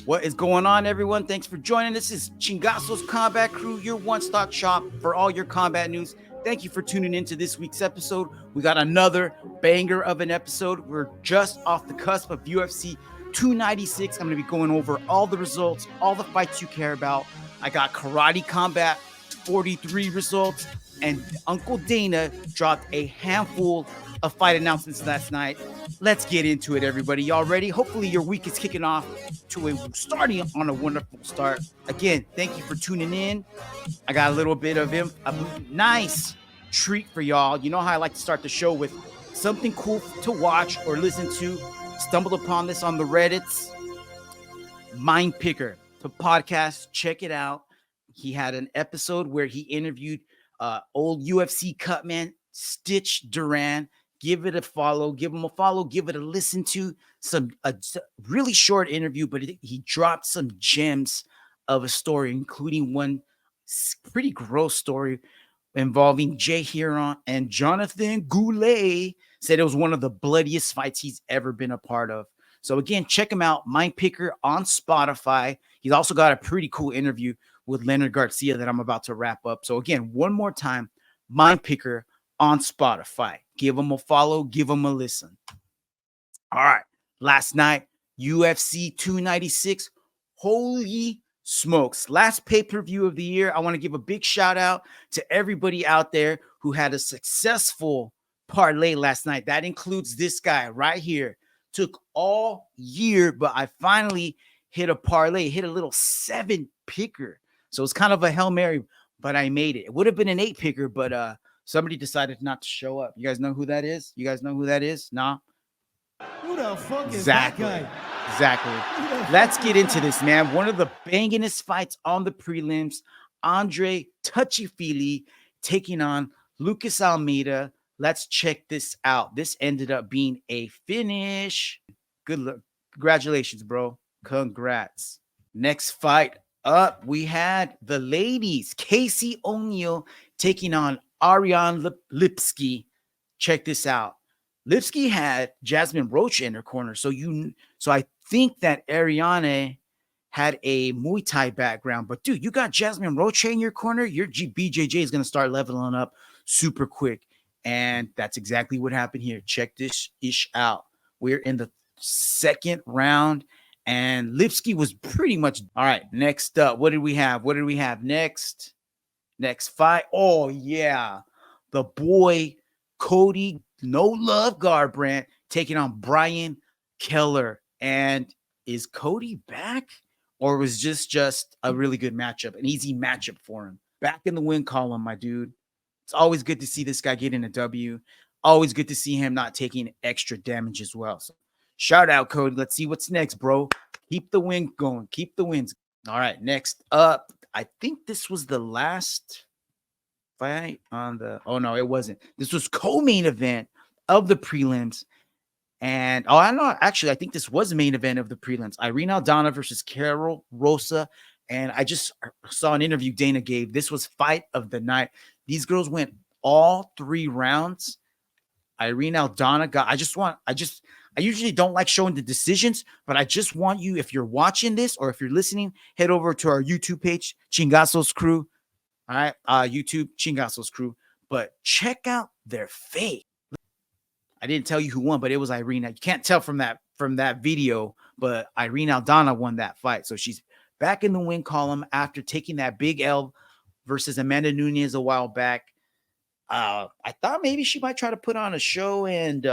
What is going on, everyone? Thanks for joining. This is Chingaso's Combat Crew, your one-stop shop for all your combat news. Thank you for tuning into this week's episode. We got another banger of an episode. We're just off the cusp of UFC 296. I'm going to be going over all the results, all the fights you care about. I got Karate Combat 43 results, and Uncle Dana dropped a handful of fight announcements last night. Let's get into it, everybody. Y'all ready? Hopefully your week is kicking off starting on a wonderful start. Again, thank you for tuning in. I got a little bit of a nice treat for y'all. You know how I like to start the show with something cool to watch or listen to. Stumbled upon this on the Reddits. Mind Picker, the podcast. Check it out. He had an episode where he interviewed old UFC cutman Stitch Duran. Give it a follow, give him a follow, give it a listen to. A really short interview, but he dropped some gems of a story, including one pretty gross story involving Jay Huron and Jonathan Goulet. Said it was one of the bloodiest fights he's ever been a part of. So again, check him out, Mind Picker on Spotify. He's also got a pretty cool interview with Leonard Garcia that I'm about to wrap up. So again, one more time, Mind Picker on Spotify. Give them a follow, give them a listen. All right. Last night, UFC 296. Holy smokes. Last pay-per-view of the year. I want to give a big shout out to everybody out there who had a successful parlay last night. That includes this guy right here. Took all year, but I finally hit a parlay, hit a little 7-picker. So it's kind of a Hail Mary, but I made it. It would have been an 8-picker, but somebody decided not to show up. You guys know who that is? You guys know who that is? Nah? Who the fuck is that guy? Exactly. Let's get into this, man. One of the bangingest fights on the prelims. Andre Fili taking on Lucas Almeida. Let's check this out. This ended up being a finish. Good luck. Congratulations, bro. Congrats. Next fight up, we had the ladies. Casey O'Neill taking on Ariane Lipsky. Check this out. Lipsky had Jasmine Roach in her corner. So I think that Ariane had a Muay Thai background. But dude, you got Jasmine Roach in your corner. Your BJJ is going to start leveling up super quick. And that's exactly what happened here. Check this ish out. We're in the second round. And Lipsky was pretty much all right. Next up, what did we have? What did we have next? Next fight. Oh, yeah. The boy, Cody No Love Garbrandt, taking on Brian Kelleher. And is Cody back? Or was this just a really good matchup, an easy matchup for him? Back in the win column, my dude. It's always good to see this guy get in a W. Always good to see him not taking extra damage as well. So shout out, Cody. Let's see what's next, bro. Keep the win going. Keep the wins. All right, next up. I think this was the last fight on the... Oh, no, it wasn't. This was co-main event of the prelims. And, I know. Actually, I think this was the main event of the prelims. Irene Aldana versus Carol Rosa. And I just saw an interview Dana gave. This was fight of the night. These girls went all 3 rounds. Irene Aldana got... I usually don't like showing the decisions, but I just want you, if you're watching this or if you're listening, head over to our YouTube page, Chingaso's Crew. All right, YouTube, Chingaso's Crew. But check out their face. I didn't tell you who won, but it was Irene. You can't tell from that video, but Irene Aldana won that fight. So she's back in the win column after taking that big L versus Amanda Nunes a while back. I thought maybe she might try to put on a show and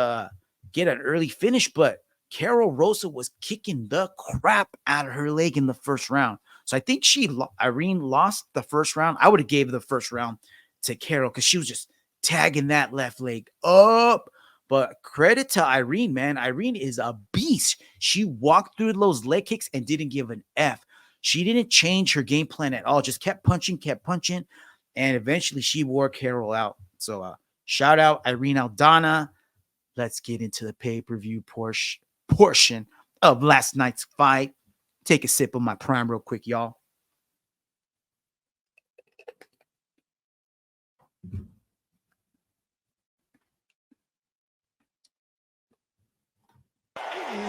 get an early finish, but Carol Rosa was kicking the crap out of her leg in the first round. So I think Irene lost the first round. I would have gave the first round to Carol because she was just tagging that left leg up. But credit to Irene, man. Irene is a beast. She walked through those leg kicks and didn't give an F. She didn't change her game plan at all. Just kept punching. And eventually she wore Carol out. So shout out Irene Aldana. Let's get into the pay-per-view portion of last night's fight. Take a sip of my prime real quick, y'all.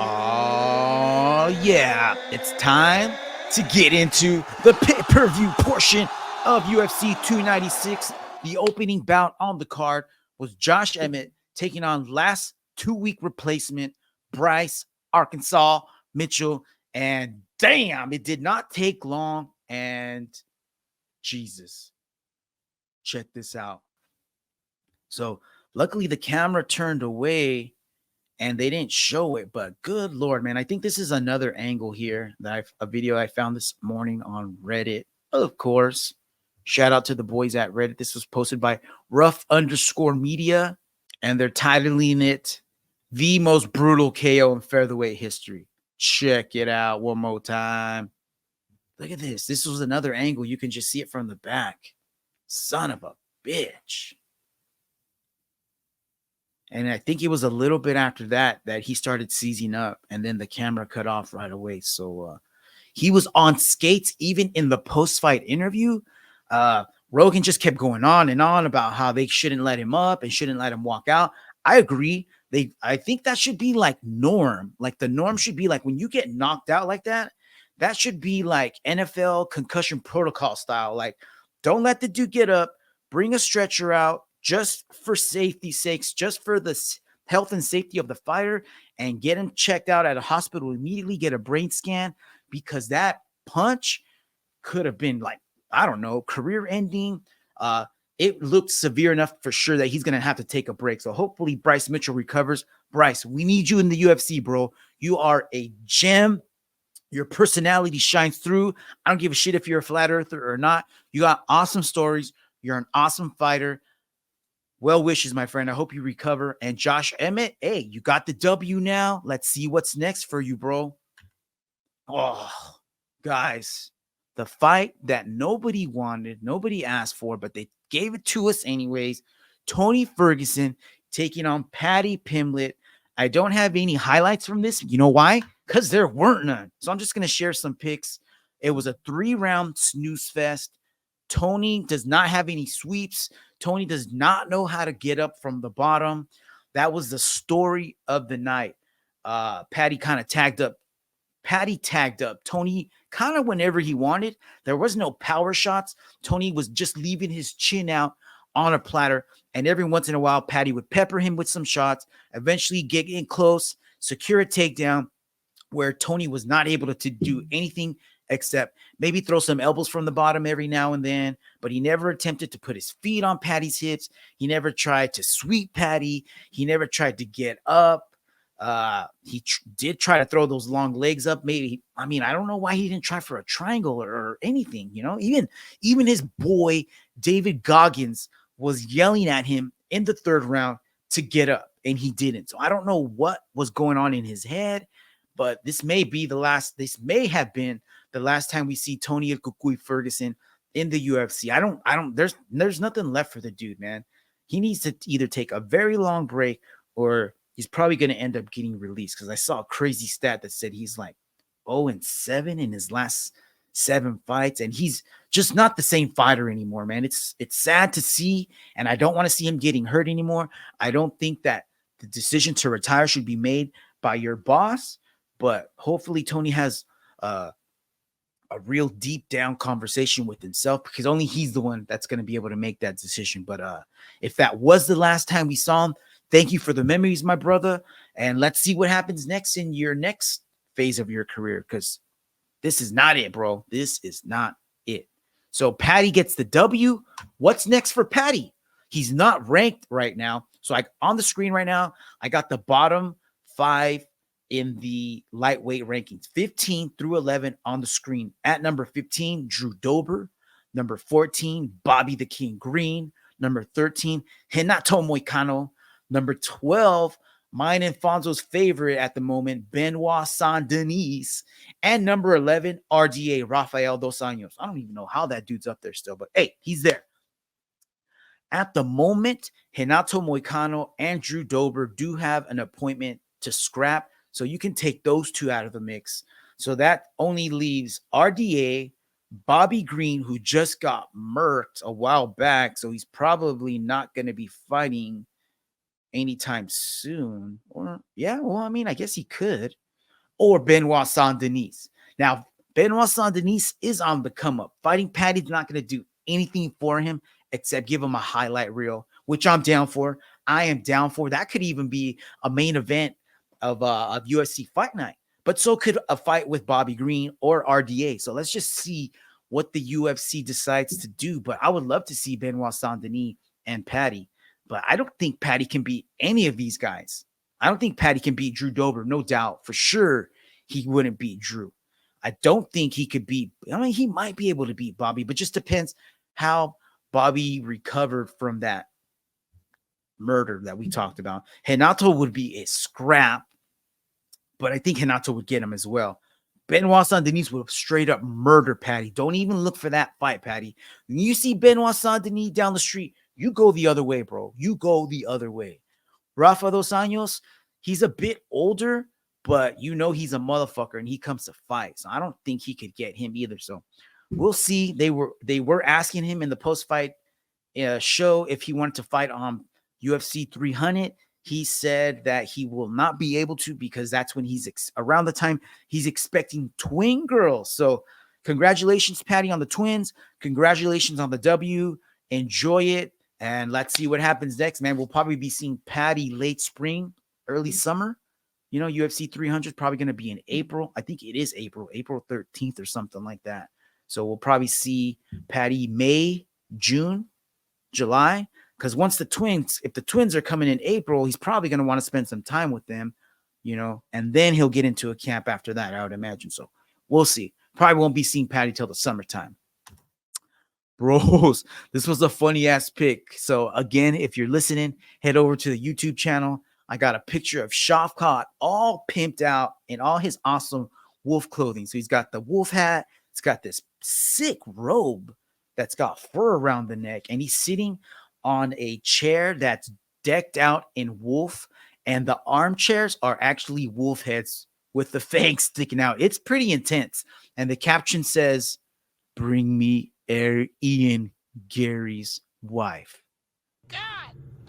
Oh, yeah, it's time to get into the pay-per-view portion of UFC 296. The opening bout on the card was Josh Emmett taking on last 2-week replacement Bryce Arkansas Mitchell. And damn, it did not take long. And Jesus, check this out. So luckily the camera turned away and they didn't show it, but good Lord, man. I think this is another angle here that a video I found this morning on Reddit. Of course, shout out to the boys at Reddit. This was posted by rough_media, and they're titling it The Most Brutal KO in Featherweight History. Check it out one more time. Look at this. This was another angle. You can just see it from the back. Son of a bitch. And I think it was a little bit after that he started seizing up, and then the camera cut off right away. So he was on skates even in the post-fight interview. Rogan just kept going on and on about how they shouldn't let him up and shouldn't let him walk out. I agree. I think that should be like norm. Like the norm should be like when you get knocked out like that, that should be like NFL concussion protocol style. Like, don't let the dude get up, bring a stretcher out, just for safety's sakes, just for the health and safety of the fighter, and get him checked out at a hospital immediately, get a brain scan, because that punch could have been like, I don't know, career ending. It looked severe enough for sure that he's going to have to take a break. So hopefully Bryce Mitchell recovers. Bryce, we need you in the UFC, bro. You are a gem. Your personality shines through. I don't give a shit if you're a flat earther or not. You got awesome stories. You're an awesome fighter. Well wishes, my friend. I hope you recover. And Josh Emmett, hey, you got the W now. Let's see what's next for you, bro. Oh, guys, the fight that nobody wanted, nobody asked for, but they gave it to us anyways. Tony Ferguson taking on Paddy Pimblett. I don't have any highlights from this. You know why? Because there weren't none. So I'm just going to share some picks. It was a 3-round snooze fest. Tony does not have any sweeps. Tony does not know how to get up from the bottom. That was the story of the night. Paddy kind of tagged up. Paddy tagged up Tony kind of whenever he wanted. There was no power shots. Tony was just leaving his chin out on a platter. And every once in a while, Paddy would pepper him with some shots, eventually get in close, secure a takedown where Tony was not able to do anything except maybe throw some elbows from the bottom every now and then, but he never attempted to put his feet on Paddy's hips. He never tried to sweep Paddy. He never tried to get up. He did try to throw those long legs up. Maybe, I mean, I don't know why he didn't try for a triangle or anything, you know, even his boy, David Goggins, was yelling at him in the 3rd round to get up, and he didn't. So I don't know what was going on in his head, but this may have been the last time we see Tony Kukui Ferguson in the UFC. There's nothing left for the dude, man. He needs to either take a very long break or he's probably going to end up getting released, because I saw a crazy stat that said he's like 0-7 in his last 7 fights, and he's just not the same fighter anymore, man. It's sad to see, and I don't want to see him getting hurt anymore. I don't think that the decision to retire should be made by your boss, but hopefully Tony has a real deep down conversation with himself, because only he's the one that's going to be able to make that decision. But if that was the last time we saw him, thank you for the memories, my brother. And let's see what happens next in your next phase of your career, because this is not it, bro. This is not it. So Paddy gets the W. What's next for Paddy? He's not ranked right now. So on the screen right now, I got the bottom 5 in the lightweight rankings, 15 through 11 on the screen. At number 15, Drew Dober. Number 14, Bobby the King Green. Number 13, Renato Moicano. Number 12, mine and Fonzo's favorite at the moment, Benoit Saint-Denis. And number 11, RDA, Rafael Dos Anjos. I don't even know how that dude's up there still, but hey, he's there. At the moment, Renato Moicano and Drew Dober do have an appointment to scrap, so you can take those 2 out of the mix. So that only leaves RDA, Bobby Green, who just got murked a while back, so he's probably not going to be fighting anytime soon. Or, yeah, well, I mean, I guess he could. or Benoit Saint-Denis. Now, Benoit Saint-Denis is on the come up. Fighting Patty's not going to do anything for him except give him a highlight reel, which I'm down for. I am down for. That could even be a main event of UFC Fight Night. But so could a fight with Bobby Green or RDA. So let's just see what the UFC decides to do. But I would love to see Benoit Saint-Denis and Patty. But I don't think Patty can beat any of these guys. I don't think Patty can beat Drew Dober, no doubt. For sure, he wouldn't beat Drew. I don't think he could beat, I mean, he might be able to beat Bobby, but just depends how Bobby recovered from that murder that we talked about. Renato would be a scrap, but I think Renato would get him as well. Benoit Saint-Denis will straight up murder Patty. Don't even look for that fight, Patty. When you see Benoit Saint-Denis down the street, you go the other way, bro. You go the other way. Rafa dos Anjos, he's a bit older, but you know he's a motherfucker and he comes to fight. So I don't think he could get him either. So we'll see. They were asking him in the post-fight show if he wanted to fight on UFC 300. He said that he will not be able to because that's when he's around the time he's expecting twin girls. So congratulations, Patty, on the twins. Congratulations on the W. Enjoy it. And let's see what happens next, man. We'll probably be seeing Patty late spring, early summer. You know, UFC 300 is probably going to be in April. I think it is April 13th or something like that. So we'll probably see Patty May, June, July. Because if the twins are coming in April, he's probably going to want to spend some time with them, you know, and then he'll get into a camp after that, I would imagine. So we'll see. Probably won't be seeing Patty till the summertime. Bros, this was a funny ass pick. So again, if you're listening, head over to the YouTube channel. I got a picture of Shafqa all pimped out in all his awesome wolf clothing. So he's got the wolf hat. It's got this sick robe that's got fur around the neck. And he's sitting on a chair that's decked out in wolf. And the armchairs are actually wolf heads with the fangs sticking out. It's pretty intense. And the caption says, "Bring me Ian Gary's wife." God.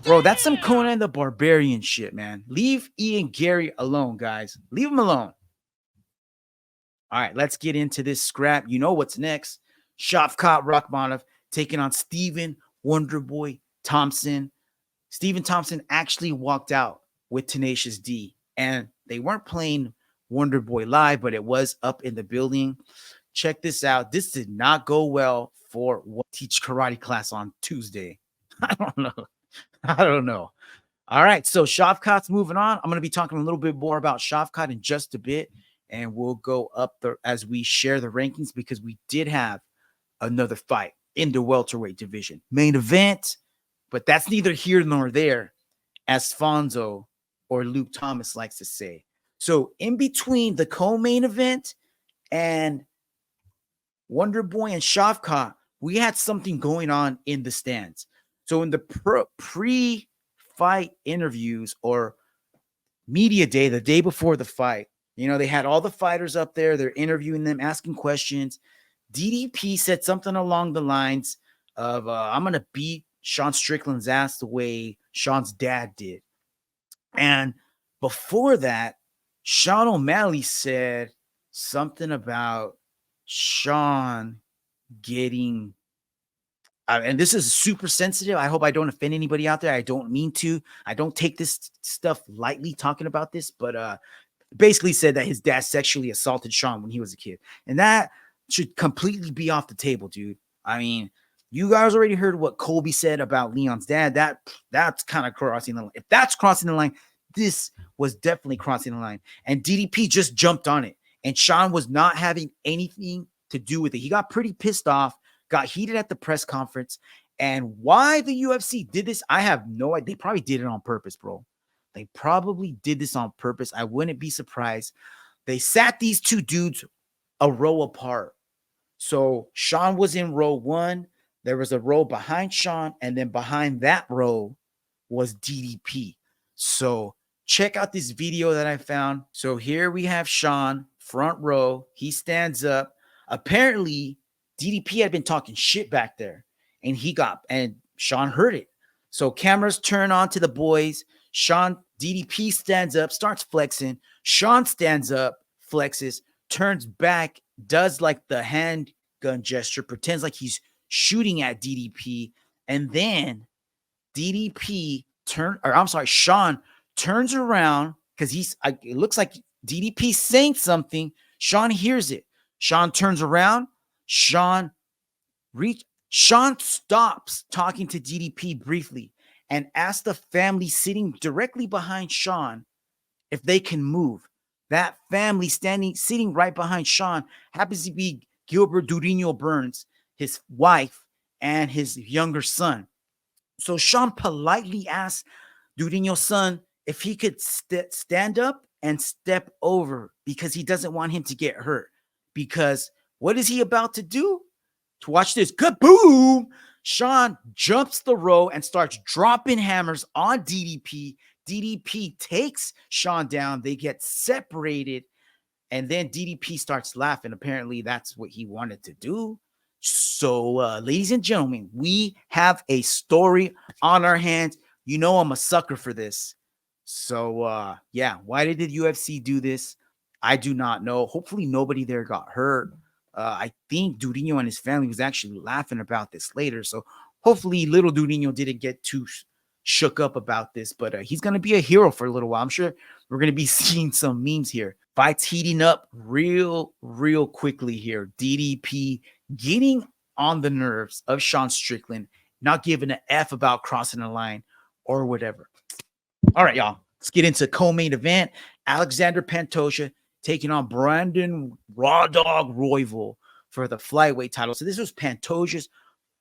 Bro, that's some Conan the Barbarian shit, man. Leave Ian Gary alone, guys. Leave him alone. All right, let's get into this scrap. You know what's next. Shafqa Rock Bonaf taking on Steven Wonder Boy Thompson. Steven Thompson actually walked out with Tenacious D, and they weren't playing Wonder Boy live, but it was up in the building. Check this out. This did not go well for what teach karate class on Tuesday. I don't know. All right, so Shafqat's moving on. I'm going to be talking a little bit more about Shafqat in just a bit, and we'll go up as we share the rankings because we did have another fight in the welterweight division. Main event, but that's neither here nor there, as Fonzo or Luke Thomas likes to say. So in between the co-main event and Wonder Boy and Shafqa, we had something going on in the stands. So in the pre-fight interviews or media day, the day before the fight, you know, they had all the fighters up there. They're interviewing them, asking questions. DDP said something along the lines of, I'm going to beat Sean Strickland's ass the way Sean's dad did. And before that, Sean O'Malley said something about Sean getting, and this is super sensitive. I hope I don't offend anybody out there. I don't mean to. I don't take this stuff lightly talking about this, but basically said that his dad sexually assaulted Sean when he was a kid. And that should completely be off the table, dude. I mean, you guys already heard what Colby said about Leon's dad. That's kind of crossing the line. If that's crossing the line, this was definitely crossing the line. And DDP just jumped on it. And Sean was not having anything to do with it. He got pretty pissed off, got heated at the press conference. And why the UFC did this, I have no idea. They probably did it on purpose, bro. They probably did this on purpose. I wouldn't be surprised. They sat these two dudes a row apart. So Sean was in row one. There was a row behind Sean. And then behind that row was DDP. So check out this video that I found. So here we have Sean, front row. He stands up. Apparently, DDP had been talking shit back there. And Sean heard it. So cameras turn on to the boys. DDP stands up, starts flexing. Sean stands up, flexes, turns back, does like the handgun gesture, pretends like he's shooting at DDP, and then Sean turns around because it looks like DDP saying something. Sean hears it. Sean turns around. Sean stops talking to DDP briefly and asks the family sitting directly behind Sean if they can move. That family sitting right behind Sean happens to be Gilbert Durinho Burns, his wife, and his younger son. So Sean politely asked Durinho's son if he could stand up and step over because he doesn't want him to get hurt. Because what is he about to do? To watch this, kaboom! Sean jumps the row and starts dropping hammers on DDP. DDP takes Sean down. They get separated. And then DDP starts laughing. Apparently, that's what he wanted to do. So, ladies and gentlemen, we have a story on our hands. You know I'm a sucker for this. So, yeah, why did the UFC do this? I do not know. Hopefully, nobody there got hurt. I think Durinho and his family was actually laughing about this later. So, hopefully, little Durinho didn't get too shook up about this. But he's going to be a hero for a little while. I'm sure we're going to be seeing some memes here. Fights heating up real quickly here. DDP getting on the nerves of Sean Strickland, not giving an F about crossing the line or whatever. All right, y'all. Let's get into co-main event. Alexander Pantosia taking on Brandon Raw Dog Royville for the flyweight title. So this was Pantosia's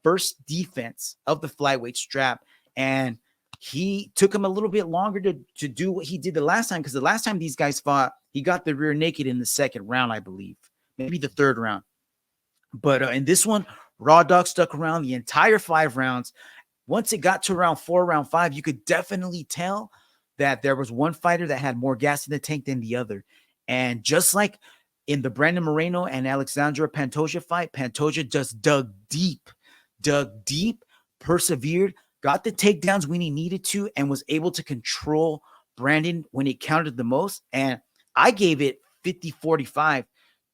first defense of the flyweight strap, and he took him a little bit longer to do what he did the last time, because the last time these guys fought, he got the rear naked in the second round, I believe. Maybe the third round. But in this one, Raw Dog stuck around the entire 5 rounds. Once it got to round 4, round 5, you could definitely tell that there was one fighter that had more gas in the tank than the other. And just like in the Brandon Moreno and Alexandra Pantosia fight, Pantosia just dug deep, persevered, got the takedowns when he needed to, and was able to control Brandon when it counted the most. And I gave it 50-45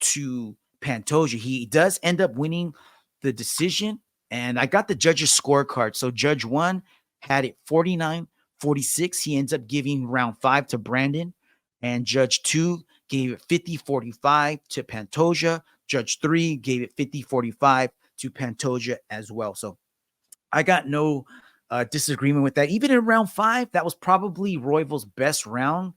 to Pantosia. He does end up winning the decision, and I got the judges' scorecard. So Judge 1 had it 49-46. He ends up giving round 5 to Brandon, and Judge 2 gave it 50-45 to Pantosia. Judge 3 gave it 50-45 to Pantosia as well. So I got no disagreement with that. Even in round 5, that was probably Royville's best round.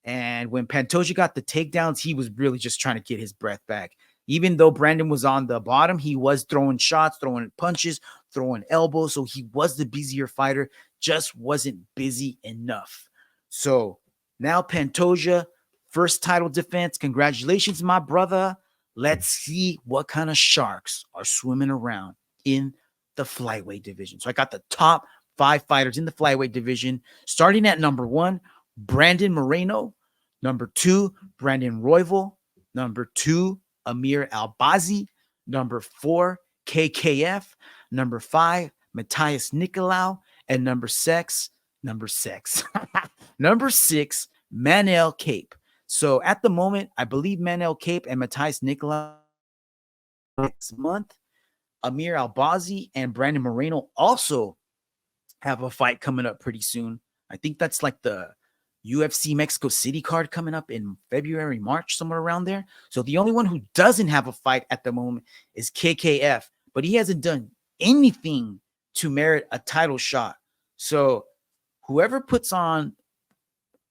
And when Pantosia got the takedowns, he was really just trying to get his breath back. Even though Brandon was on the bottom, he was throwing shots, throwing punches, throwing elbows. So he was the busier fighter, just wasn't busy enough. So now Pantosia, first title defense. Congratulations, my brother. Let's see what kind of sharks are swimming around in the flyweight division. So I got the top 5 fighters in the flyweight division, starting at number 1, Brandon Moreno. Number 2, Brandon Royville. Number 2, Amir Albazi. Number 4, KKF. Number 5, Matthias Nicolau. And number 6, Manel Cape. So at the moment, I believe Manel Cape and Matthias Nicolau next month. Amir Albazi and Brandon Moreno also have a fight coming up pretty soon. I think that's like the UFC Mexico City card coming up in February, March, somewhere around there. So the only one who doesn't have a fight at the moment is KKF, but he hasn't done anything to merit a title shot. So whoever puts on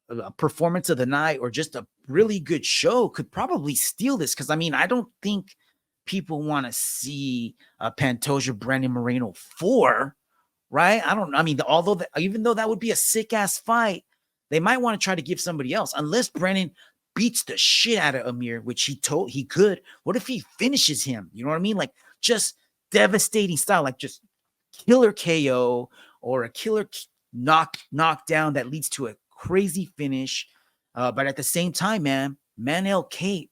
a performance of the night or just a really good show could probably steal this. Because, I mean, I don't think people want to see Pantosia Brandon Moreno 4, right? Even though that would be a sick ass fight, they might want to try to give somebody else, unless Brandon beats the shit out of Amir, which he could. What if he finishes him? You know what I mean? Like just devastating style, like just killer KO or a killer knockdown that leads to a crazy finish. But at the same time, man, Manel Cape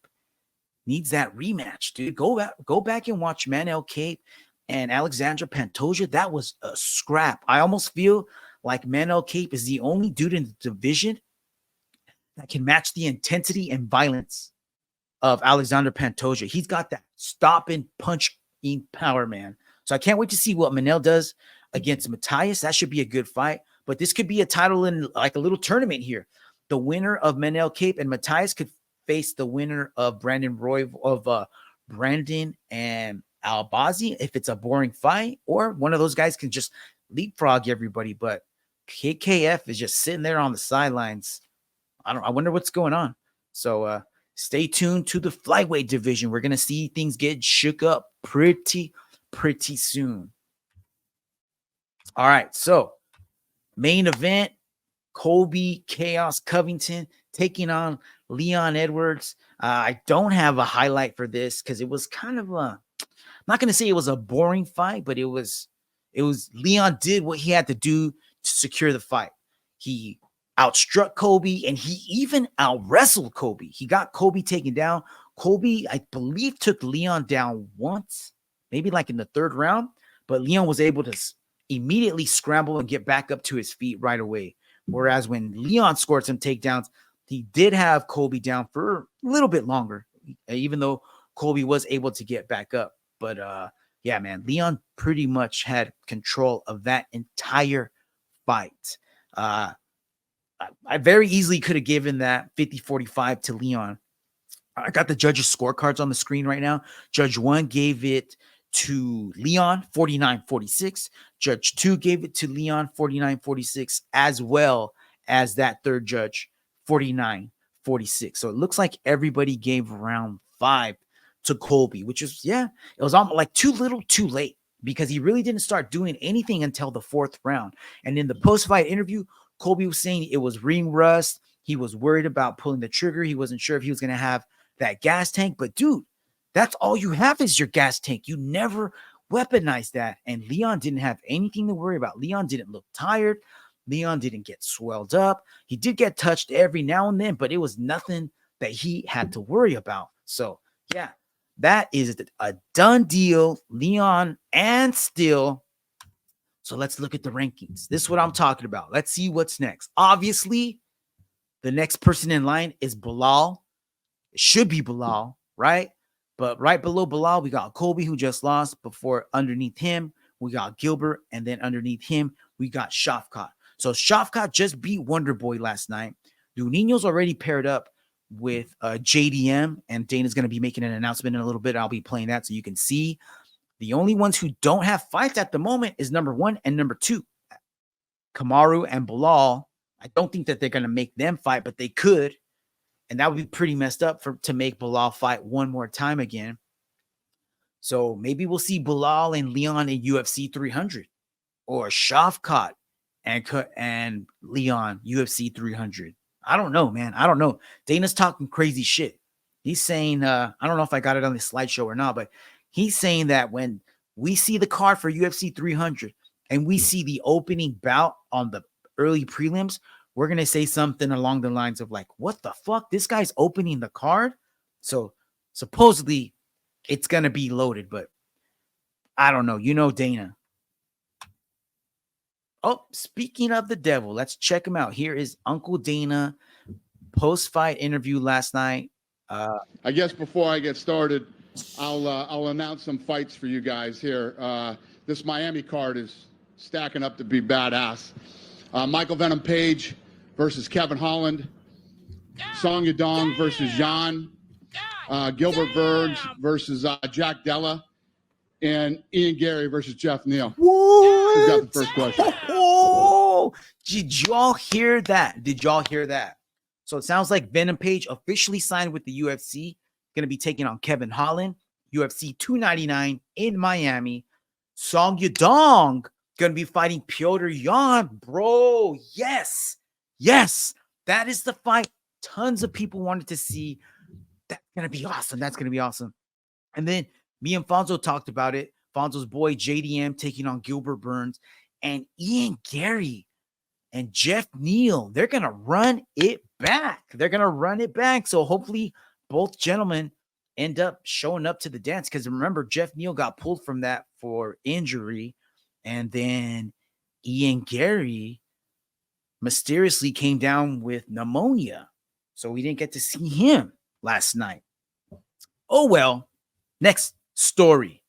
needs that rematch, dude. Go back and watch Manel Cape and Alexandra Pantosia. That was a scrap. I almost feel like Manel Cape is the only dude in the division that can match the intensity and violence of Alexander Pantosia. He's got that stopping, punching power, man. So I can't wait to see what Manel does against Matthias. That should be a good fight. But this could be a title in like a little tournament here. The winner of Manel Cape and Matthias could face the winner of Brandon and Albazi if it's a boring fight, or one of those guys can just leapfrog everybody. But KKF is just sitting there on the sidelines. I wonder what's going on. So stay tuned to the flyweight division. We're gonna see things get shook up pretty soon. All right, so main event: Colby Chaos Covington taking on Leon Edwards. I don't have a highlight for this because it was kind of I'm not going to say it was a boring fight, but it was Leon did what he had to do to secure the fight. He outstruck Colby and he even out-wrestled Colby. He got Colby taken down. Colby, I believe, took Leon down once, maybe like in the third round, but Leon was able to immediately scramble and get back up to his feet right away. Whereas when Leon scored some takedowns, he did have Colby down for a little bit longer, even though Colby was able to get back up. But yeah, man, Leon pretty much had control of that entire fight. I very easily could have given that 50-45 to Leon. I got the judges' scorecards on the screen right now. Judge 1 gave it to Leon 49-46. Judge 2 gave it to Leon 49-46, as well as that third judge 49-46. So it looks like everybody gave round 5 to Colby, which is, yeah, it was almost like too little, too late, because he really didn't start doing anything until the 4th round. And in the post-fight interview, Colby was saying it was ring rust. He was worried about pulling the trigger. He wasn't sure if he was going to have that gas tank. But dude, that's all you have is your gas tank. You never weaponize that. And Leon didn't have anything to worry about. Leon didn't look tired. Leon didn't get swelled up. He did get touched every now and then, but it was nothing that he had to worry about. So yeah, that is a done deal. Leon and Still. So let's look at the rankings. This is what I'm talking about. Let's see what's next. Obviously, the next person in line is Bilal. It should be Bilal, right? But right below Bilal, we got Colby, who just lost. Before, underneath him, we got Gilbert. And then underneath him, we got Shafqa. So Shafqa just beat Wonder Boy last night. Dunino's already paired up with JDM. And Dana's going to be making an announcement in a little bit. I'll be playing that so you can see. The only ones who don't have fights at the moment is number 1 and number 2. Kamaru and Bilal. I don't think that they're going to make them fight, but they could. And that would be pretty messed up to make Bilal fight one more time again. So maybe we'll see Bilal and Leon in UFC 300, or Shafqa and Leon UFC 300. I don't know, man. I don't know. Dana's talking crazy shit. He's saying, I don't know if I got it on the slideshow or not, but he's saying that when we see the card for UFC 300 and we see the opening bout on the early prelims, we're going to say something along the lines of like, what the fuck? This guy's opening the card? So supposedly it's going to be loaded, but I don't know. You know Dana. Oh, speaking of the devil, let's check him out. Here is Uncle Dana post-fight interview last night. I guess before I get started, I'll announce some fights for you guys here. This Miami card is stacking up to be badass. Michael Venom Page versus Kevin Holland. Song Yadong versus Jan. Gilbert Bergs versus Jack Della. And Ian Gary versus Jeff Neal. What? Who's got the first question? Oh, did y'all hear that? Did y'all hear that? So it sounds like Venom Page officially signed with the UFC. Going to be taking on Kevin Holland. UFC 299 in Miami. Song Yadong going to be fighting Piotr Yan, bro. Yes. That is the fight tons of people wanted to see. That's going to be awesome. And then me and Fonzo talked about it. Fonzo's boy JDM taking on Gilbert Burns, and Ian Gary and Jeff Neal. They're going to run it back. So hopefully both gentlemen end up showing up to the dance. Because remember, Jeff Neal got pulled from that for injury. And then Ian Gary mysteriously came down with pneumonia. So we didn't get to see him last night. Oh, well. Next story.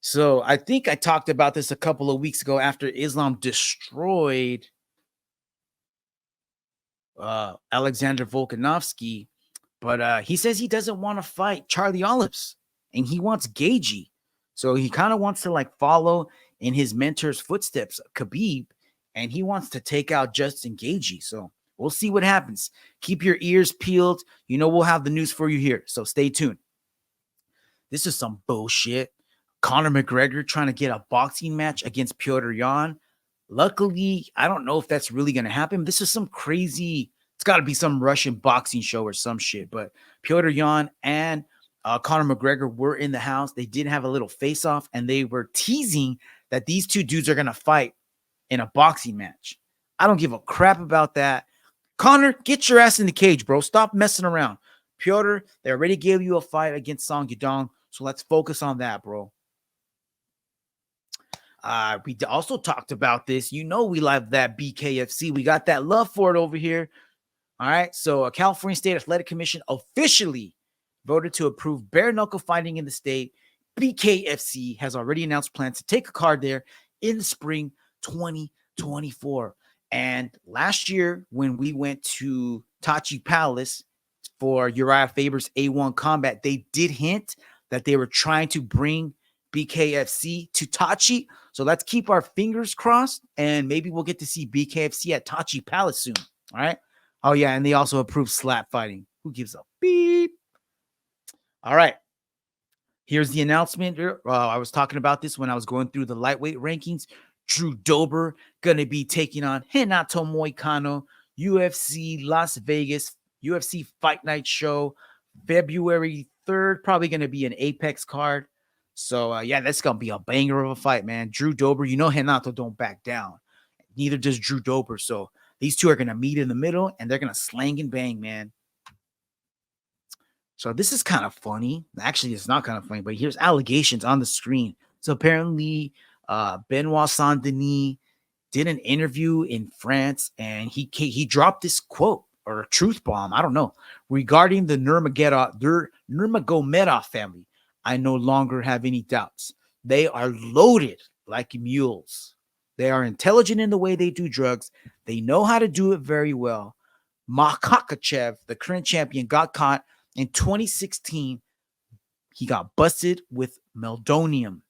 So I think I talked about this a couple of weeks ago after Islam destroyed Alexander Volkanovski. But he says he doesn't want to fight Charlie Olives, and he wants Gagey. So he kind of wants to like follow in his mentor's footsteps, Khabib, and he wants to take out Justin Gagey. So we'll see what happens. Keep your ears peeled. You know, we'll have the news for you here. So stay tuned. This is some bullshit. Conor McGregor trying to get a boxing match against Petr Yan. Luckily, I don't know if that's really going to happen. This is some crazy, it's got to be some Russian boxing show or some shit. But Petr Yan and Conor McGregor were in the house. They did have a little face-off, and they were teasing that these two dudes are going to fight in a boxing match. I don't give a crap about that. Conor, get your ass in the cage, bro. Stop messing around. Petr, they already gave you a fight against Song Yadong, so let's focus on that, bro. We also talked about this. You know we love that BKFC. We got that love for it over here. All right, so a California State Athletic Commission officially voted to approve bare knuckle fighting in the state. BKFC has already announced plans to take a card there in the spring 2024. And last year, when we went to Tachi Palace for Uriah Faber's A1 combat, they did hint that they were trying to bring BKFC to Tachi. So let's keep our fingers crossed, and maybe we'll get to see BKFC at Tachi Palace soon. All right. Oh, yeah. And they also approved slap fighting. Who gives a beep? All right. Here's the announcement. I was talking about this when I was going through the lightweight rankings. Drew Dober going to be taking on Renato Moicano, UFC Las Vegas, UFC Fight Night show, February 3rd. Probably going to be an Apex card. So, yeah, that's going to be a banger of a fight, man. Drew Dober, you know Renato don't back down. Neither does Drew Dober. So these two are going to meet in the middle, and they're going to slang and bang, man. So this is kind of funny. Actually, it's not kind of funny, but here's allegations on the screen. So apparently, Benoit Saint-Denis did an interview in France, and he dropped this quote or a truth bomb, I don't know, regarding the Nurmagomedov family. I no longer have any doubts. They are loaded like mules. They are intelligent in the way they do drugs. They know how to do it very well. Makakachev, the current champion, got caught in 2016. He got busted with meldonium.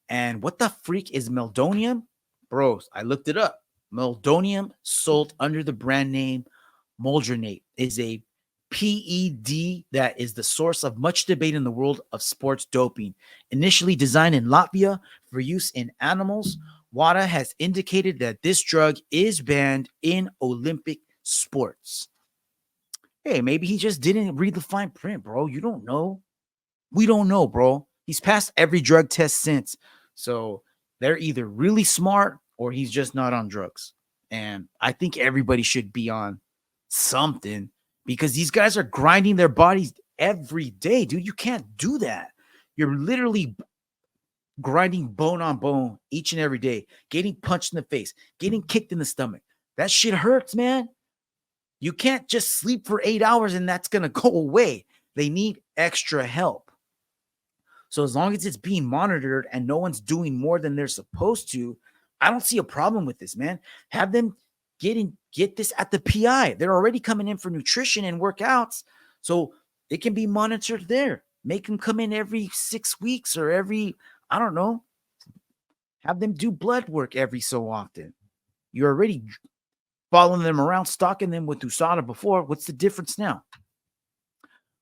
And what the freak is meldonium? Bros, I looked it up. Meldonium, sold under the brand name Moldronate, is a PED that is the source of much debate in the world of sports doping. Initially designed in Latvia for use in animals, WADA has indicated that this drug is banned in Olympic sports. Hey, maybe he just didn't read the fine print, bro. You don't know. We don't know, bro. He's passed every drug test since. So they're either really smart or he's just not on drugs. And I think everybody should be on something because these guys are grinding their bodies every day, dude. You can't do that. You're literally grinding bone on bone each and every day, getting punched in the face, getting kicked in the stomach. That shit hurts, man. You can't just sleep for 8 hours and that's going to go away. They need extra help. So as long as it's being monitored and no one's doing more than they're supposed to, I don't see a problem with this, man. Have them get this at the PI. They're already coming in for nutrition and workouts, so it can be monitored there. Make them come in every 6 weeks or every, I don't know. Have them do blood work every so often. You're already following them around, stalking them with USADA before. What's the difference now?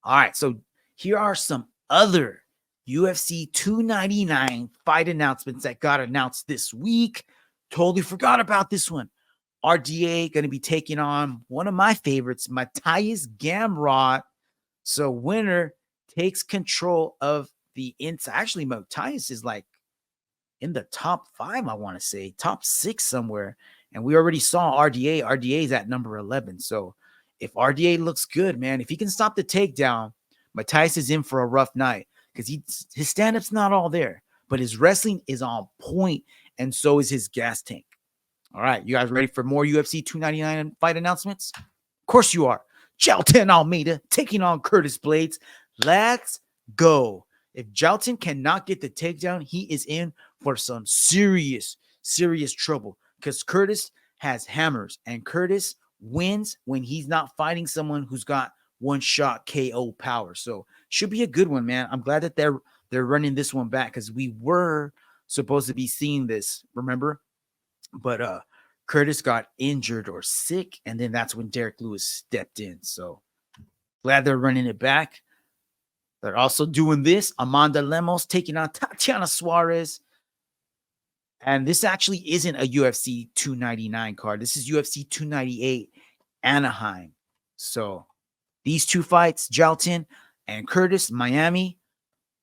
All right, so here are some other UFC 299 fight announcements that got announced this week. Totally forgot about this one. RDA going to be taking on one of my favorites, Matthias Gamrot. So winner takes control of the inside. Actually, Matthias is like in the top 5, I want to say, top 6 somewhere. And we already saw RDA. RDA is at number 11. So if RDA looks good, man, if he can stop the takedown, Matthias is in for a rough night because his stand-up's not all there, but his wrestling is on point, and so is his gas tank. All right, you guys ready for more UFC 299 fight announcements? Of course you are. Jailton Almeida taking on Curtis Blades. Let's go. If Jailton cannot get the takedown, he is in for some serious trouble because Curtis has hammers and Curtis wins when he's not fighting someone who's got one-shot KO power. So should be a good one, man. I'm glad that they're running this one back because we were supposed to be seeing this, remember? But Curtis got injured or sick, and then that's when Derek Lewis stepped in. So glad they're running it back. They're also doing this. Amanda Lemos taking on Tatiana Suarez. And this actually isn't a UFC 299 card. This is UFC 298 Anaheim. So these two fights, Jailton and Curtis, Miami.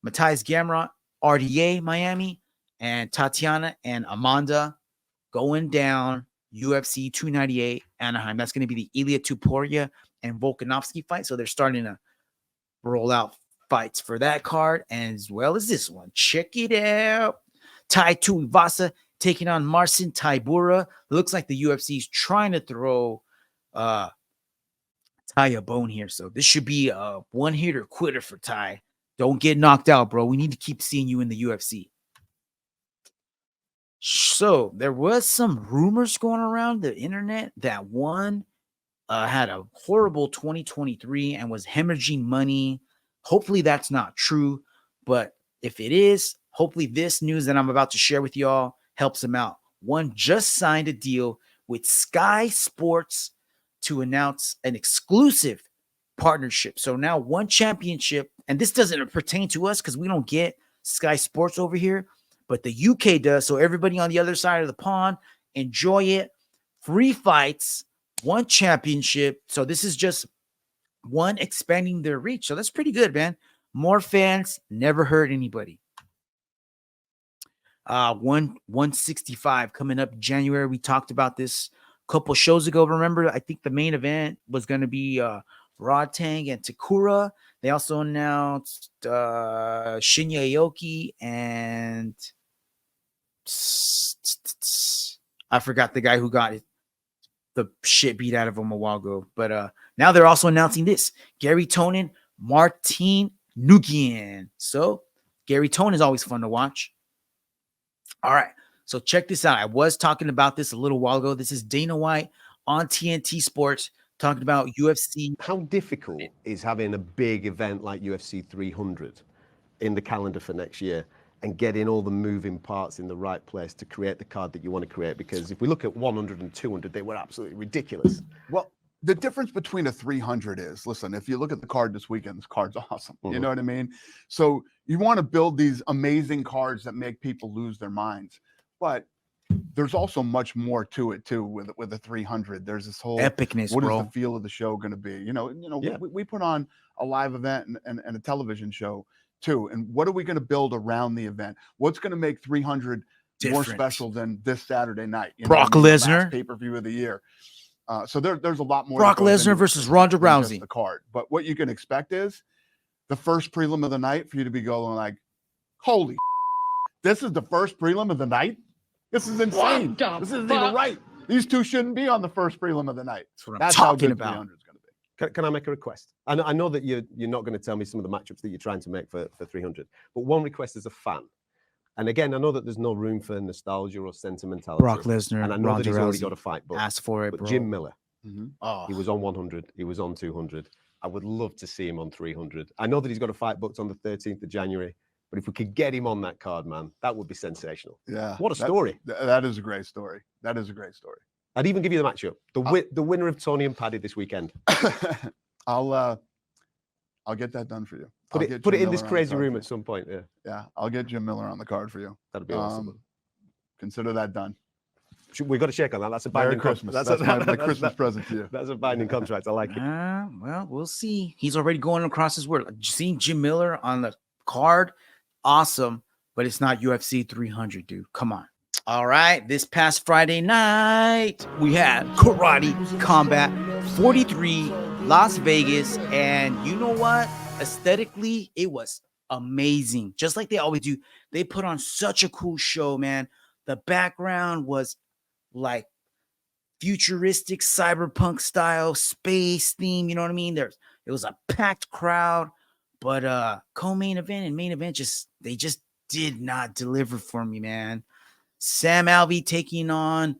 Matthias Gamrot, RDA, Miami. And Tatiana and Amanda going down UFC 298 Anaheim. That's going to be the Ilya Tuporia and Volkanovski fight. So they're starting to roll out fights for that card as well as this one. Check it out. Tai Tuivasa taking on Marcin Tybura. Looks like the UFC is trying to throw Tai a bone here. So this should be a one-hitter quitter for Tai. Don't get knocked out, bro. We need to keep seeing you in the UFC. So there was some rumors going around the internet that one had a horrible 2023 and was hemorrhaging money. Hopefully that's not true, but if it is, hopefully this news that I'm about to share with y'all helps him out. One just signed a deal with Sky Sports to announce an exclusive partnership. So now one championship, and this doesn't pertain to us because we don't get Sky Sports over here, but the UK does. So everybody on the other side of the pond, enjoy it. Free fights, one championship. So this is just one expanding their reach. So that's pretty good, man. More fans, never hurt anybody. 165 coming up January. We talked about this a couple shows ago. Remember, I think the main event was going to be Rodtang and Takura. They also announced Shinya Aoki and I forgot the guy who got it. The shit beat out of him a while ago. But now they're also announcing this. Gary Tonin, Martin Nugian. So Gary Tonin is always fun to watch. All right. So check this out. I was talking about this a little while ago. This is Dana White on TNT Sports talking about UFC. How difficult is having a big event like UFC 300 in the calendar for next year and getting all the moving parts in the right place to create the card that you want to create? Because if we look at 100 and 200, they were absolutely ridiculous. Well, the difference between a 300 is, listen, if you look at the card this weekend, this card's awesome. Mm-hmm. You know what I mean? So you want to build these amazing cards that make people lose their minds. But there's also much more to it too with a 300. There's this whole epicness, what bro. is the feel of the show going to be? Yeah. We put on a live event and a television show too. And what are we going to build around the event? What's going to make 300 more special than this Saturday night? Brock Lesnar, pay-per-view of the year. So there's a lot more. Brock Lesnar versus Ronda Rousey. The card, but what you can expect is the first prelim of the night for you to be going like, holy, this is the first prelim of the night. This is insane. This isn't even right. These two shouldn't be on the first prelim of the night. That's what I'm That's talking how good about. 300 is going to be. Can I make a request? I know that you're not going to tell me some of the matchups that you're trying to make for 300, but one request as a fan. And again, I know that there's no room for nostalgia or sentimentality. Brock Lesnar, and I know Ronda that he's already Rousey. got a fight book. Ask for it, but bro. Jim Miller, Oh, he was on 100, he was on 200. I would love to see him on 300. I know that he's got a fight booked on the 13th of January, but if we could get him on that card, man, that would be sensational. Yeah. What a story. That is a great story. That is a great story. I'd even give you the matchup. The winner of Tony and Paddy this weekend. I'll get that done for you. Put it in this crazy room at some point. Yeah. Yeah, I'll get Jim Miller on the card for you. That'd be awesome. Consider that done. We've got to shake on that. That's a Merry binding Christmas. contract. That's my Christmas present to you. That's a binding contract. I like it. well, we'll see. He's already going across his word. Seeing Jim Miller on the card, awesome, but it's not UFC 300, dude. Come on. All right, this past Friday night, we had Karate Combat 43, Las Vegas, and you know what? Aesthetically, it was amazing. Just like they always do. They put on such a cool show, man. The background was like futuristic cyberpunk style space theme. You know what I mean? It was a packed crowd, but co-main event and main event they just did not deliver for me, man. Sam Alvey taking on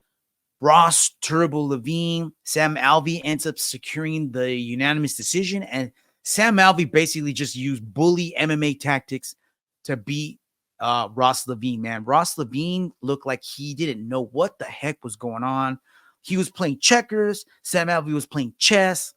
Ross Turbo Levine. Sam Alvey ends up securing the unanimous decision, and Sam Alvey basically just used bully MMA tactics to beat Ross Levine, man. Ross Levine looked like he didn't know what the heck was going on. He was playing checkers. Sam Alvey was playing chess.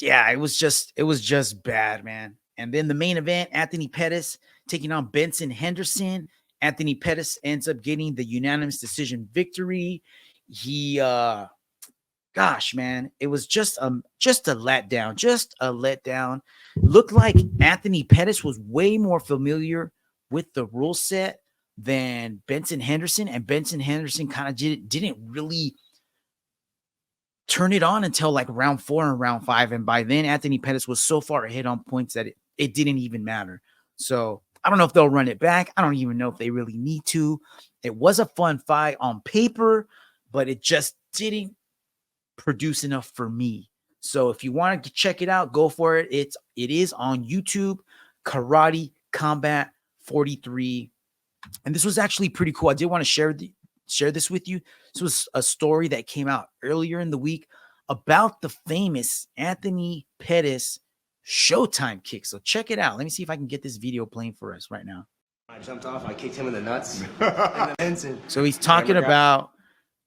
Yeah, it was just bad, man. And then the main event, Anthony Pettis taking on Benson Henderson. Anthony Pettis ends up getting the unanimous decision victory. He, gosh, man, it was just a letdown. Looked like Anthony Pettis was way more familiar with the rule set than Benson Henderson, and Benson Henderson kind of didn't really turn it on until like round 4 and round 5, and by then Anthony Pettis was so far ahead on points that it didn't even matter. So I don't know if they'll run it back. I don't even know if they really need to. It was a fun fight on paper, but it just didn't produce enough for me. So if you want to check it out, go for it. It is on YouTube, Karate Combat 43. And this was actually pretty cool. I did want to share this with you. This was a story that came out earlier in the week about the famous Anthony Pettis Showtime kick. So check it out. Let me see if I can get this video playing for us right now. I jumped off. I kicked him in the nuts. So he's talking about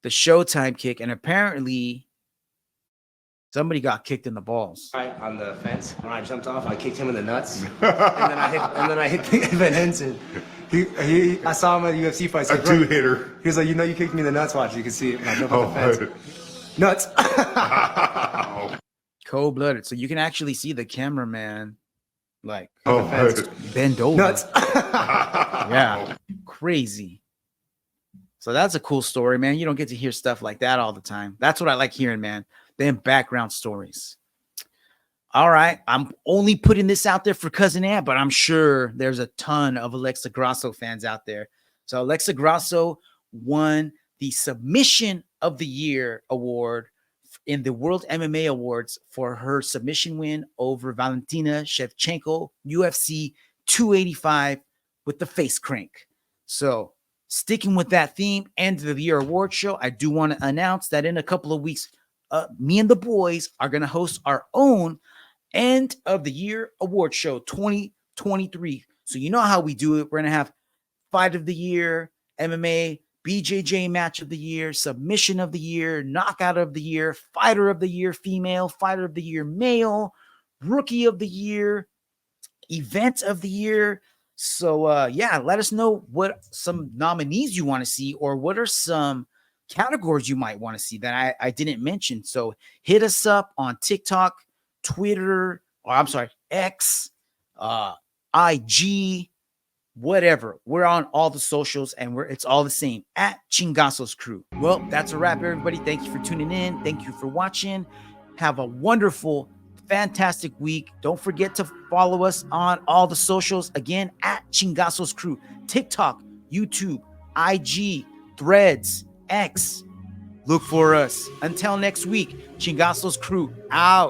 the Showtime kick, and apparently somebody got kicked in the balls. Right on the fence. When I jumped off, I kicked him in the nuts, and then I hit Van Henson. I saw him at the UFC fight. A two-hitter. He was like, you kicked me in the nuts. Watch, you can see it. I jumped off the fence. Nuts. Cold-blooded. So you can actually see the cameraman like bend over. Nuts. Yeah, crazy. So that's a cool story, man. You don't get to hear stuff like that all the time. That's what I like hearing, man. Them background stories. All right. I'm only putting this out there for Cousin Ant, but I'm sure there's a ton of Alexa Grasso fans out there. So Alexa Grasso won the Submission of the Year award in the World MMA Awards for her submission win over Valentina Shevchenko, UFC 285 with the face crank. So sticking with that theme, end of the year award show, I do want to announce that in a couple of weeks, me and the boys are going to host our own end of the year award show 2023. So you know how we do it. We're going to have fight of the year, MMA, BJJ match of the year, submission of the year, knockout of the year, fighter of the year, female, fighter of the year, male, rookie of the year, event of the year. So yeah, let us know what some nominees you want to see, or what are some categories you might want to see that I didn't mention. So hit us up on TikTok, Twitter, or I'm sorry, X, IG, whatever. We're on all the socials, and it's all the same at Chingaso's Crew. Well, that's a wrap, everybody. Thank you for tuning in. Thank you for watching. Have a wonderful, fantastic week. Don't forget to follow us on all the socials, again at Chingaso's Crew, TikTok, YouTube, IG, Threads, X. Look for us. Until next week, Chingaso's Crew out.